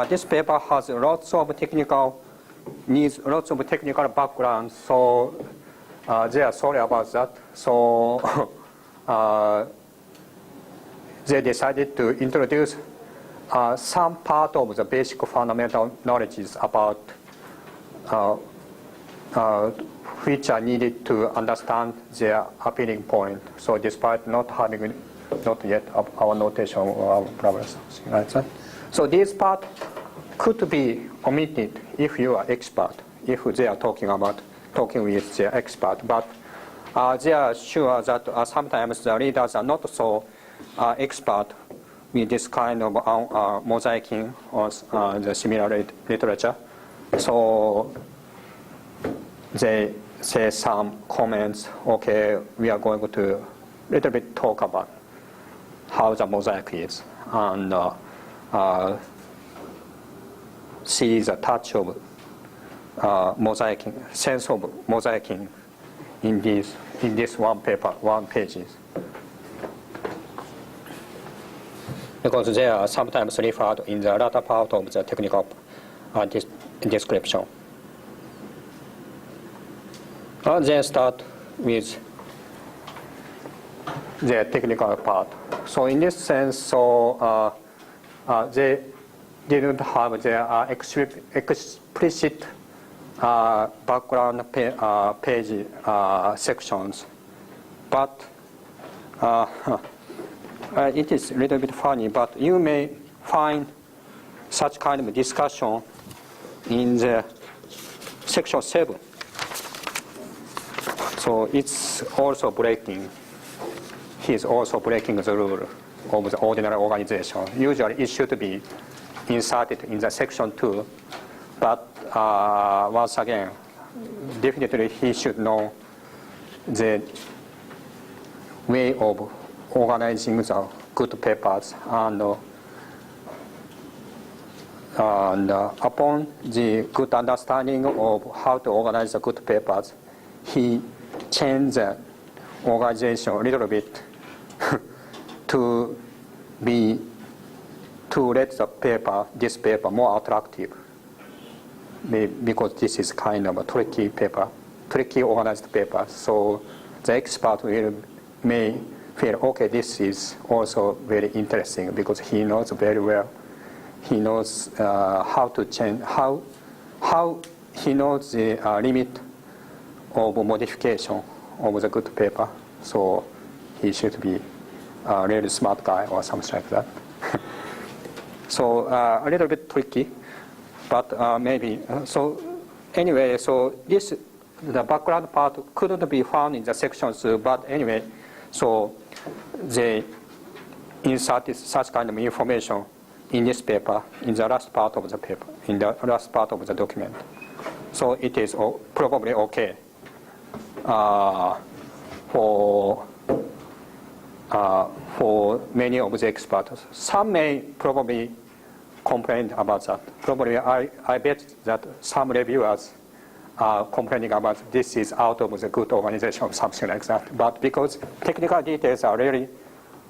This paper has needs lots of technical background, so they are sorry about that. So they decided to introduce some part of the basic fundamental knowledges about which are needed to understand their appealing point. So despite not yet our notation or our problem, something like that. So this part could be omitted if you are expert, if they are talking with their expert. But they are sure that sometimes the readers are not so expert with this kind of mosaicing or the similar literature. So they say some comments, okay, we are going to little bit talk about how the mosaic is, and see the touch of mosaicing, sense of mosaicing in this one paper, one pages. Because they are sometimes referred in the latter part of the technical description. Then start with the technical part. So in this sense, so they didn't have their explicit background page sections, but it is a little bit funny, but you may find such kind of discussion in the section 7. So it's also breaking. He is also breaking the rule of the ordinary organization. Usually it should be inserted in the section 2, but once again, definitely he should know the way of organizing the good papers, and upon the good understanding of how to organize the good papers, he changed the organization a little bit to let this paper more attractive, because this is kind of a tricky organized paper. So the expert may feel, okay, this is also very interesting, because he knows very well. He knows how to change, how he knows the limit of modification of the good paper. So he should be a really smart guy or something like that. So a little bit tricky, but maybe. So anyway, so the background part couldn't be found in the sections, but anyway, so they inserted such kind of information in this paper, in the last part of the paper, in the last part of the document. So it is probably okay for many of the experts. Some may probably complain about that. Probably I bet that some reviewers are complaining about this is out of the good organization or something like that. But because technical details are really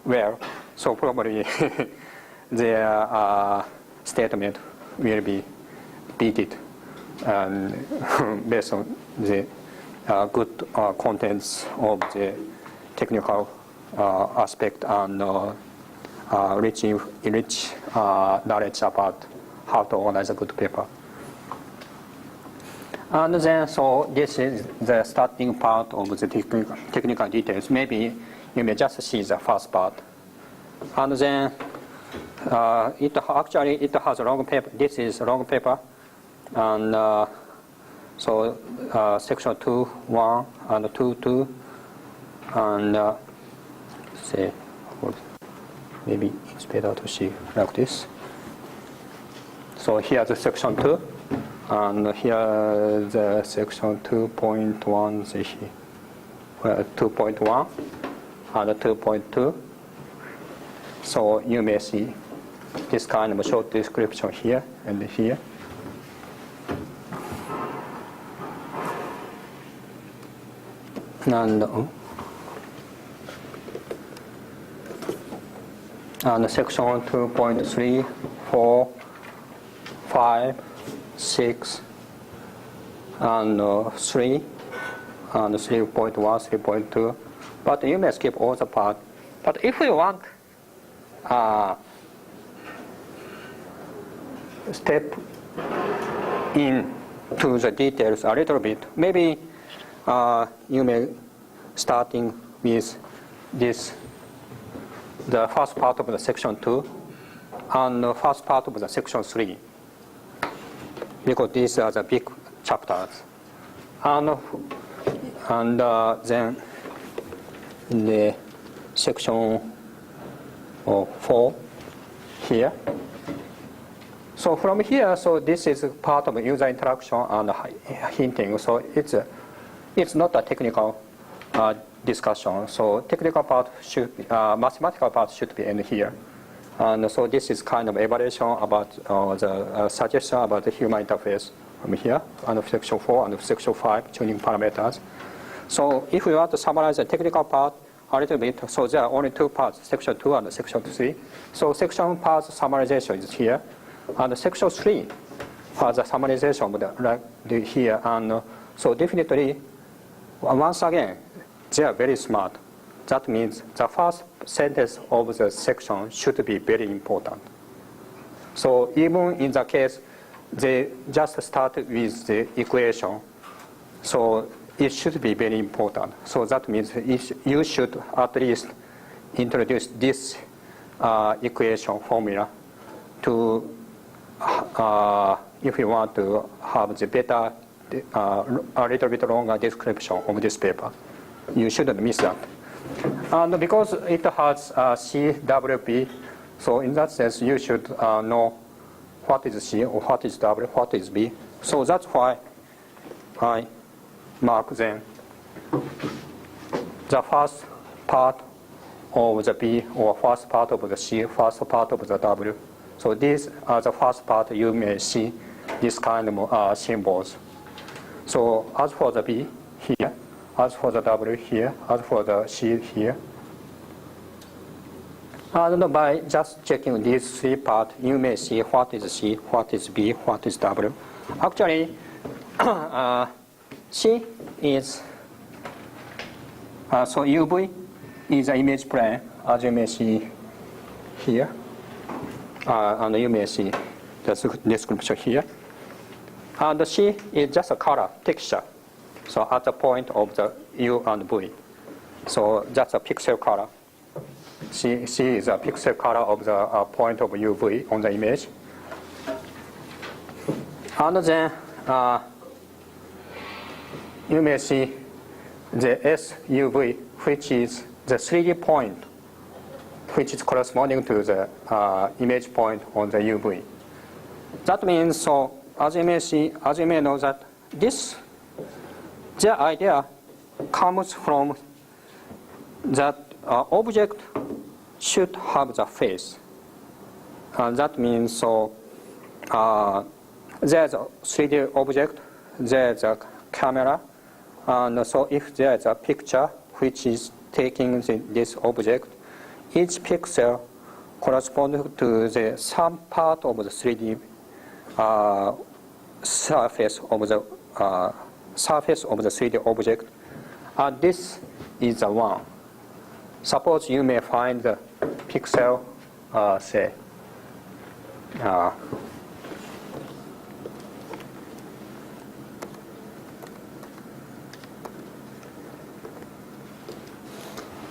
well, so probably their statement will be beaten based on the good contents of the technical aspect and rich knowledge about how to organize a good paper. And then, so this is the starting part of the technical details. Maybe you may just see the first part. And then it has a long paper. This is a long paper. And so section 2.1 and 2.2. And say, maybe it's better to see like this. So here's the section 2, and here the section 2.1, 2.1 and 2.2. So you may see this kind of short description here and here. And section 2.3, 4, 5, 6, and 3, and 3.1, 3.2. But you may skip all the part. But if you want step into the details a little bit, maybe you may starting with this, the first part of the section 2 and the first part of the section 3, because these are the big chapters. And then in the section 4 here. So from here, so this is part of user interaction and hinting. So it's not a technical discussion. So technical part should, mathematical part should be in here. And so this is kind of evaluation about the suggestion about the human interface from here, and section 4 and section 5, tuning parameters. So if we want to summarize the technical part a little bit, so there are only two parts, section 2 and section 3. So section part summarization is here. And section 3 has a summarization of the here. And so definitely, once again, they are very smart. That means the first sentence of the section should be very important. So even in the case, they just start with the equation. So it should be very important. So that means you should at least introduce this equation formula to, if you want to have the better, a little bit longer description of this paper. You shouldn't miss that. And because it has CWB, so in that sense, you should know what is C or what is W, what is B. So that's why I mark them. The first part of the B, or first part of the C, first part of the W. So these are the first part you may see this kind of symbols. So as for the B here, as for the W here, as for the C here. And by just checking these three parts, you may see what is C, what is B, what is W. Actually, C is, so UV is an image plane, as you may see here. And you may see the description here. And the C is just a color, texture. So at the point of the U and V. So that's a pixel color. C is a pixel color of the point of UV on the image. And then you may see the SUV, which is the 3D point, which is corresponding to the image point on the UV. That means, so as you may see, as you may know that the idea comes from that object should have the face. And that means, so there's a 3D object, there's a camera, and so if there's a picture which is taking this object, each pixel corresponds to some part of the 3D surface of the 3D object, and this is the one. Suppose you may find the pixel, say,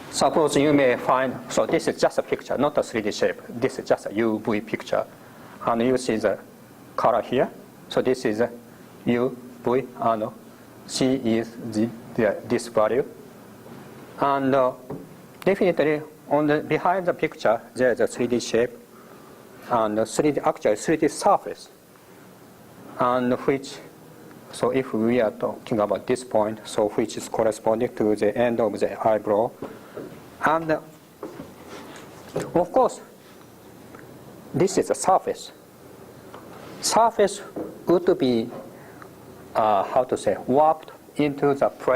suppose you may find, so this is just a picture, not a 3D shape. This is just a UV picture. And you see the color here. So this is UV, and C is this value. And definitely, behind the picture, there is a 3D shape, and actually 3D surface, and which, so if we are talking about this point, so which is corresponding to the end of the eyebrow. And of course, this is a surface. Surface would be, warped into the plane